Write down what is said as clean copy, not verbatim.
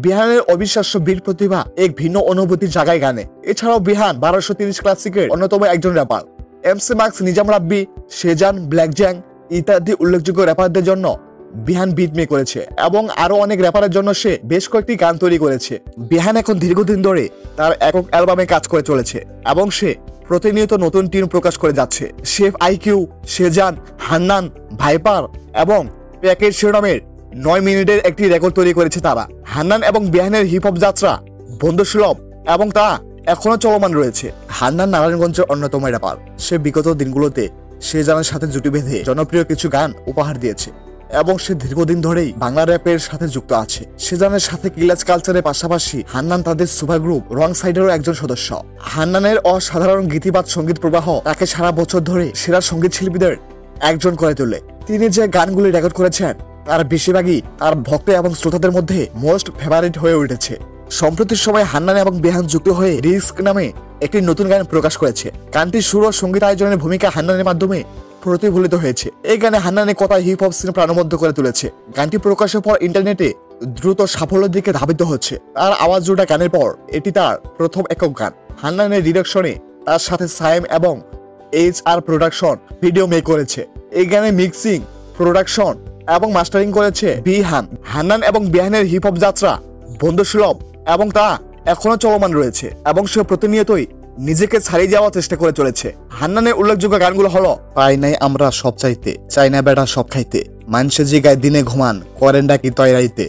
বিহানের অবিশ্বাস্য বীর প্রতিভা এক ভিন্ন অনুভূতির জায়গায় গানে। এছাড়াও বিহান 1230 ক্লাসিকের অন্যতম একজন র্যাপার। MC মার্কস, নিজাম রাব্বি, সেজান, ব্ল্যাক জ্যাং ইত্যাদি উল্লেখযোগ্য র্যাপারদের জন্য বিহান বিট মে করেছে এবং আরো অনেক র্যাপারের জন্য সে বেশ কয়েকটি গান তৈরি করেছে। বিহান এখন দীর্ঘদিন ধরে তার একক অ্যালবামে কাজ করে চলেছে এবং সে প্রতিনিয়ত নতুন টিউন প্রকাশ করে যাচ্ছে। Chef IQ, Sezan, Hannan, Viper এবং প্যাকেজ শিরোনামের 9 মিনিটের একটি রেকর্ড তৈরি করেছে তারা। হান্নান এবং বিহানের হিপ হপ যাত্রা বন্ধুসুলভ এবং তা এখনো চলমান রয়েছে। হান্নান নারায়ণগঞ্জের অন্যতম র্যাপার। সে বিগত দিনগুলোতে সেজানের সাথে জুটি বেঁধে জনপ্রিয় কিছু গান উপহার দিয়েছে এবং সে দীর্ঘদিন ধরেই বাংলা র্যাপের সাথে যুক্ত আছে। সেজানের সাথে কিলাজ কালচারের পাশাপাশি হান্নান তাদের সুপার গ্রুপ রং সাইডেরও একজন সদস্য। হান্নানের অসাধারণ গীতিবাদ সঙ্গীত প্রবাহ তাকে সারা বছর ধরে সেরা সঙ্গীত শিল্পীদের একজন করে তোলে। তিনি যে গানগুলি রেকর্ড করেছেন তার বেশিরভাগই তার ভক্ত এবং শ্রোতাদের মধ্যে মোস্ট ফেভারিট হয়ে উঠেছে। সম্প্রতির সময় হান্নান এবং বিহান যুক্ত হয়ে রিস্ক নামে একটি নতুন গান প্রকাশ করেছে। গানটির সুর ও সঙ্গীত আয়োজনের ভূমিকা হান্নানের মাধ্যমে প্রতিফলিত হয়েছে। এই গানে হান্নানের কথা হিপ হপ সিনে প্রাণবদ্ধ করে তুলেছে। গানটি প্রকাশের পর ইন্টারনেটে দ্রুত সাফল্যের দিকে ধাবিত হচ্ছে। তার আওয়াজ জোড়া গানের পর এটি তার প্রথম একক গান। হান্নানের ডিরেকশনে তার সাথে সাইম এবং HR প্রোডাকশন ভিডিও মেক করেছে। এই গানে মিক্সিং, প্রোডাকশন এবং মাস্টারিং করেছে বিহান। হান্নান এবং বিহানের হিপ হপ যাত্রা বন্ধুসুলভ এবং তা এখনো চলমান রয়েছে এবং সে প্রতিনিয়তই নিজেকে ছাড়িয়ে যাওয়ার চেষ্টা করে চলেছে। হান্নানের উল্লেখযোগ্য গানগুলো হলো পাই নাই আমরা সব চাইতে, চাই না বেটা সব খাইতে, মানুষের জিগায় দিনে ঘুমান করেন ডাকি তয়রাইতে,